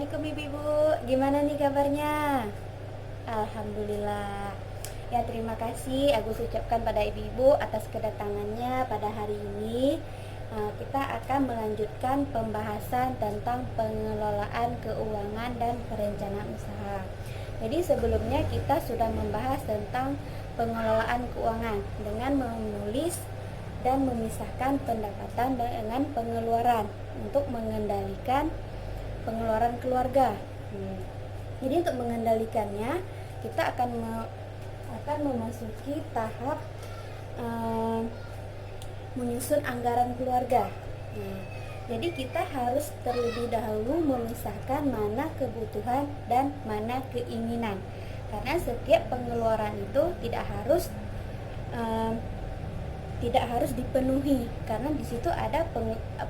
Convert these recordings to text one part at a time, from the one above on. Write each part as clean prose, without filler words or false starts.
Assalamualaikum ibu-ibu, gimana nih kabarnya? Alhamdulillah. Ya, terima kasih aku ucapkan pada ibu-ibu atas kedatangannya pada hari ini. Kita akan melanjutkan pembahasan tentang pengelolaan keuangan dan perencanaan usaha. Jadi sebelumnya kita sudah membahas tentang pengelolaan keuangan dengan menulis dan memisahkan pendapatan dengan pengeluaran untuk mengendalikan pengeluaran keluarga. Jadi untuk mengendalikannya kita akan memasuki tahap menyusun anggaran keluarga. Jadi kita harus terlebih dahulu memisahkan mana kebutuhan dan mana keinginan, karena setiap pengeluaran itu tidak harus dipenuhi, karena di situ ada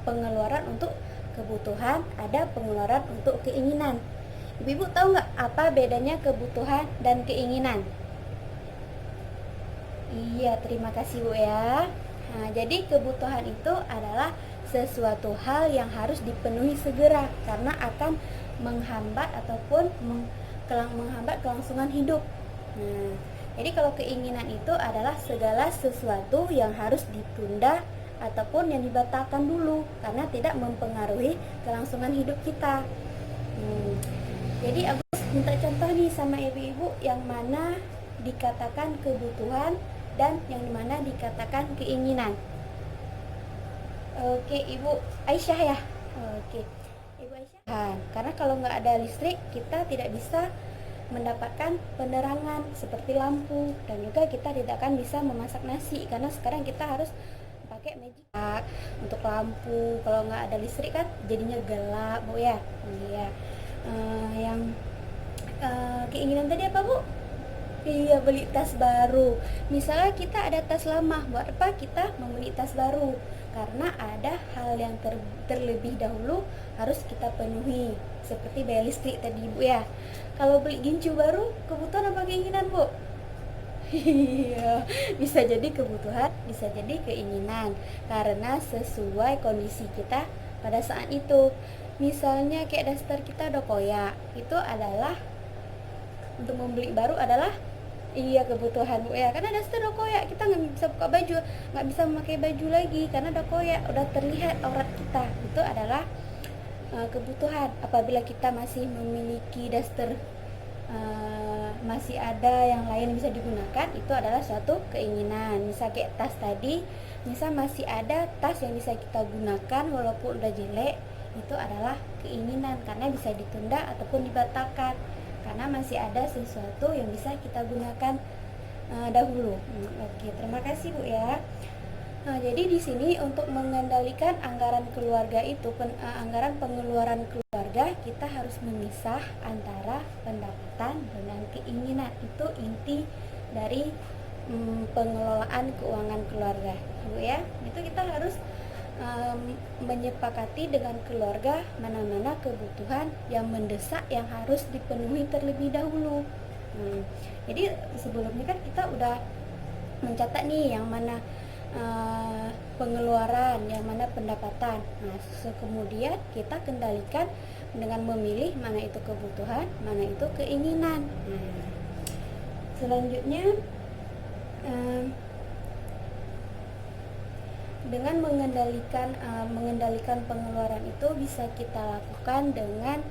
pengeluaran untuk kebutuhan, ada pengeluaran untuk keinginan. Ibu-ibu tahu nggak apa bedanya kebutuhan dan keinginan? Iya, terima kasih Bu ya. Jadi kebutuhan itu adalah sesuatu hal yang harus dipenuhi segera karena akan menghambat ataupun menghambat kelangsungan hidup. Jadi kalau keinginan itu adalah segala sesuatu yang harus ditunda ataupun yang dibatalkan dulu karena tidak mempengaruhi kelangsungan hidup kita. Jadi aku minta contoh nih sama ibu-ibu yang mana dikatakan kebutuhan dan yang mana dikatakan keinginan. Oke, Ibu Aisyah ya. Oke, Ibu Aisyah. Karena kalau nggak ada listrik kita tidak bisa mendapatkan penerangan seperti lampu, dan juga kita tidak akan bisa memasak nasi karena sekarang kita harus pakai magic untuk lampu. Kalau nggak ada listrik kan jadinya gelap Bu ya. Iya. Keinginan tadi apa Bu? Iya, beli tas baru. Misalnya kita ada tas lama, buat apa kita membeli tas baru? Karena ada hal yang terlebih dahulu harus kita penuhi, seperti bayar listrik tadi Bu ya. Kalau beli gincu baru, kebutuhan apa keinginan Bu? Iya, bisa jadi kebutuhan, bisa jadi keinginan, karena sesuai kondisi kita pada saat itu. Misalnya kayak daster kita udah koyak, itu adalah untuk membeli baru adalah kebutuhan Bu ya, karena daster udah koyak, kita nggak bisa buka baju, nggak bisa memakai baju lagi karena udah koyak, udah terlihat aurat kita. Itu adalah kebutuhan. Apabila kita masih memiliki daster, masih ada yang lain yang bisa digunakan, itu adalah suatu keinginan. Misal kayak tas tadi, misal masih ada tas yang bisa kita gunakan walaupun udah jelek, itu adalah keinginan karena bisa ditunda ataupun dibatalkan karena masih ada sesuatu yang bisa kita gunakan dahulu. Oke, terima kasih Bu ya. Jadi di sini untuk mengendalikan anggaran keluarga itu, anggaran pengeluaran keluarga, kita harus memisah antara pendapatan dengan keinginan. Itu inti dari pengelolaan keuangan keluarga, Bu ya. Itu kita harus menyepakati dengan keluarga mana-mana kebutuhan yang mendesak yang harus dipenuhi terlebih dahulu. Jadi sebelumnya kan kita udah mencatat nih yang mana pengeluaran, yang mana pendapatan. Kemudian kita kendalikan dengan memilih mana itu kebutuhan, mana itu keinginan. Selanjutnya dengan mengendalikan pengeluaran itu bisa kita lakukan dengan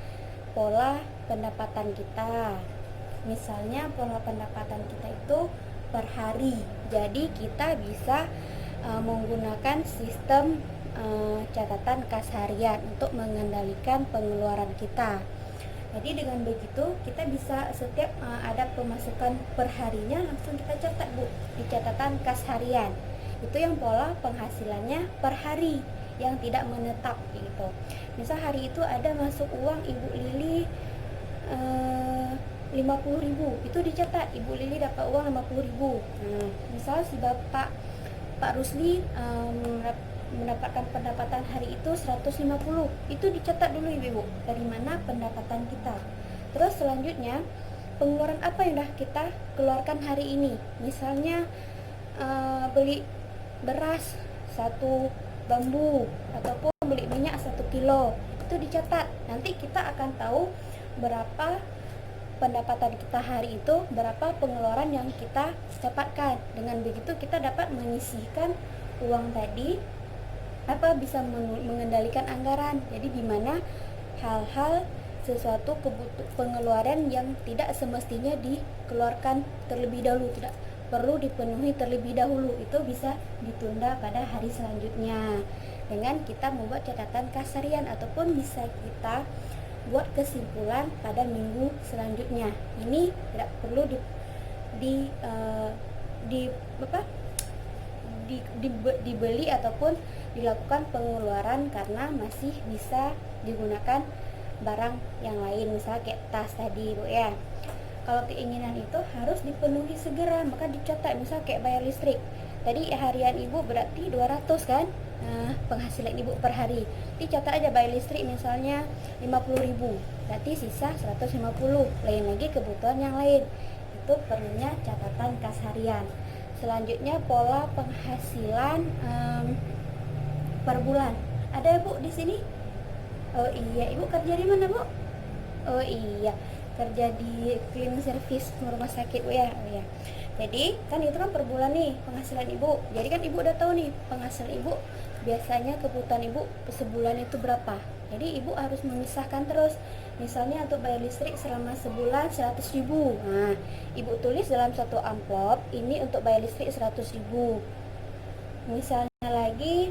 pola pendapatan kita. Misalnya pola pendapatan kita itu per hari. Jadi kita bisa menggunakan sistem catatan kas harian untuk mengendalikan pengeluaran kita. Jadi dengan begitu kita bisa setiap ada pemasukan per harinya langsung kita catat Bu di catatan kas harian. Itu yang pola penghasilannya per hari yang tidak menetap gitu. Misal hari itu ada masuk uang Ibu Lili 50.000, itu dicatat Ibu Lili dapat uang 50.000. Misal si Pak Rusli mendapatkan pendapatan hari itu 150, itu dicatat dulu Ibu dari mana pendapatan kita. Terus selanjutnya pengeluaran apa yang udah kita keluarkan hari ini. Misalnya beli beras 1 bambu ataupun beli minyak 1 kilo, itu itu dicatat. Nanti kita akan tahu berapa pendapatan kita hari itu, berapa pengeluaran yang kita dapatkan. Dengan begitu kita dapat menyisihkan uang tadi, bisa mengendalikan anggaran. Jadi di mana hal-hal sesuatu pengeluaran yang tidak semestinya dikeluarkan terlebih dahulu, tidak perlu dipenuhi terlebih dahulu, itu bisa ditunda pada hari selanjutnya dengan kita membuat catatan kas harian, ataupun bisa kita buat kesimpulan pada minggu selanjutnya. Ini tidak perlu dibeli ataupun dilakukan pengeluaran karena masih bisa digunakan barang yang lain, misalnya kayak tas tadi Bu ya. Kalau keinginan itu harus dipenuhi segera, maka dicatat. Misalnya kayak bayar listrik tadi, harian ibu berarti 200 kan, penghasilan ibu per hari, dicatat aja bayar listrik misalnya 50.000, berarti sisa 150, lain lagi kebutuhan yang lain. Itu perlunya catatan kas harian. Selanjutnya pola penghasilan per bulan. Ada Bu di sini? Oh iya, ibu kerja di mana Bu? Oh iya, kerja di cleaning service rumah sakit Bu ya. Oh iya. Jadi kan itu kan per bulan nih penghasilan ibu. Jadi kan ibu udah tahu nih penghasilan ibu, biasanya kebutuhan ibu sebulan itu berapa. Jadi ibu harus memisahkan terus. Misalnya untuk bayar listrik selama sebulan 100.000. Nah, ibu tulis dalam satu amplop, ini untuk bayar listrik 100.000. Misalnya lagi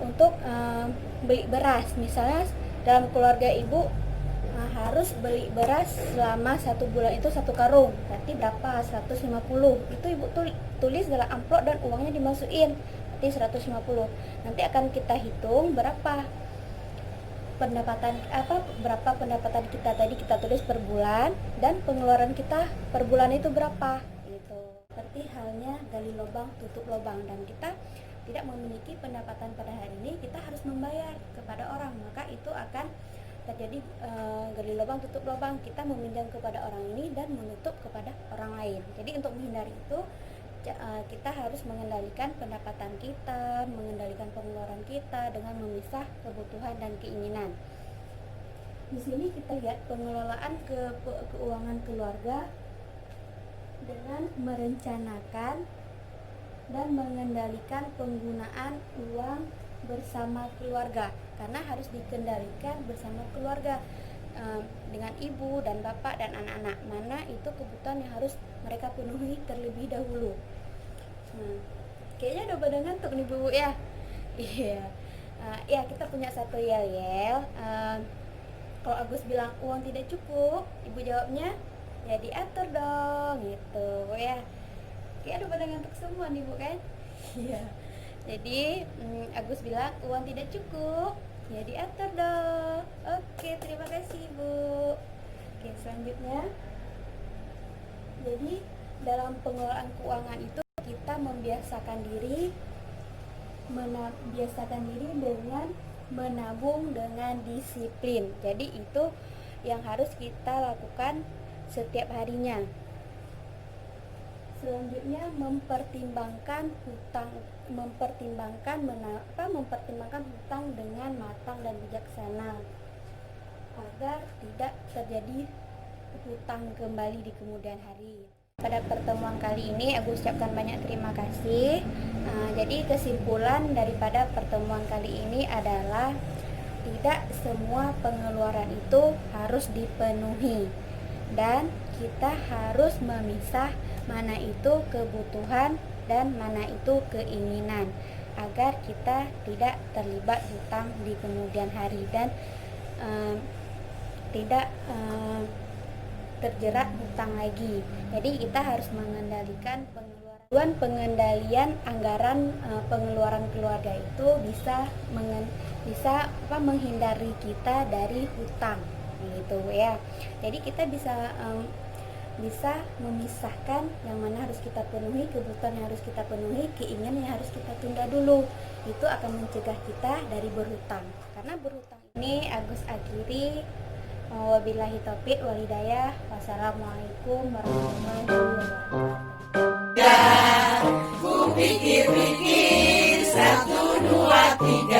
untuk beli beras, misalnya dalam keluarga ibu harus beli beras selama 1 bulan itu 1 karung, berarti berapa? 150. Itu ibu tulis dalam amplop dan uangnya dimasukin, berarti 150. Nanti akan kita hitung berapa pendapatan kita tadi, kita tulis per bulan, dan pengeluaran kita per bulan itu berapa gitu. Seperti halnya gali lubang tutup lubang, dan kita tidak memiliki pendapatan pada hari ini, kita harus membayar kepada orang, maka itu akan terjadi gali lubang tutup lubang, kita meminjam kepada orang ini dan menutup kepada orang lain. Jadi untuk menghindari itu kita harus mengendalikan pendapatan kita, mengendalikan pengeluaran kita dengan memisah kebutuhan dan keinginan. Di sini kita lihat pengelolaan keuangan keluarga dengan merencanakan dan mengendalikan penggunaan uang bersama keluarga, karena harus dikendalikan bersama keluarga, dengan ibu dan bapak dan anak-anak, mana itu kebutuhan yang harus mereka penuhi terlebih dahulu. Kayaknya udah pada ngantuk nih Bu ya. Iya. Ya, kita punya satu yel-yel. Kalau Agus bilang uang tidak cukup, ibu jawabnya ya diatur dong gitu Bu ya. Kayak udah pada ngantuk semua nih Bu kan. Iya. Jadi Agus bilang uang tidak cukup, ya diatur dong. Oke, terima kasih Bu. Oke, selanjutnya, jadi dalam pengelolaan keuangan itu kita membiasakan diri dengan menabung dengan disiplin. Jadi itu yang harus kita lakukan setiap harinya. Selanjutnya mempertimbangkan hutang dengan matang dan bijaksana agar tidak terjadi hutang kembali di kemudian hari. Pada pertemuan kali ini aku ucapkan banyak terima kasih. Jadi kesimpulan daripada pertemuan kali ini adalah tidak semua pengeluaran itu harus dipenuhi, dan kita harus memisah mana itu kebutuhan dan mana itu keinginan, agar kita tidak terlibat hutang di kemudian hari dan tidak terjerat hutang lagi. Jadi kita harus mengendalikan pengendalian anggaran pengeluaran keluarga itu bisa menghindari kita dari hutang gitu ya. Jadi kita bisa memisahkan yang mana harus kita penuhi, kebutuhan yang harus kita penuhi, keinginan yang harus kita tunda dulu. Itu akan mencegah kita dari berhutang. Karena berhutang ini Agus akhiri. Wabillahi taufiq wal hidayah. Wassalamualaikum warahmatullahi wabarakatuh. Ku pikir-pikir 1, 2, 3.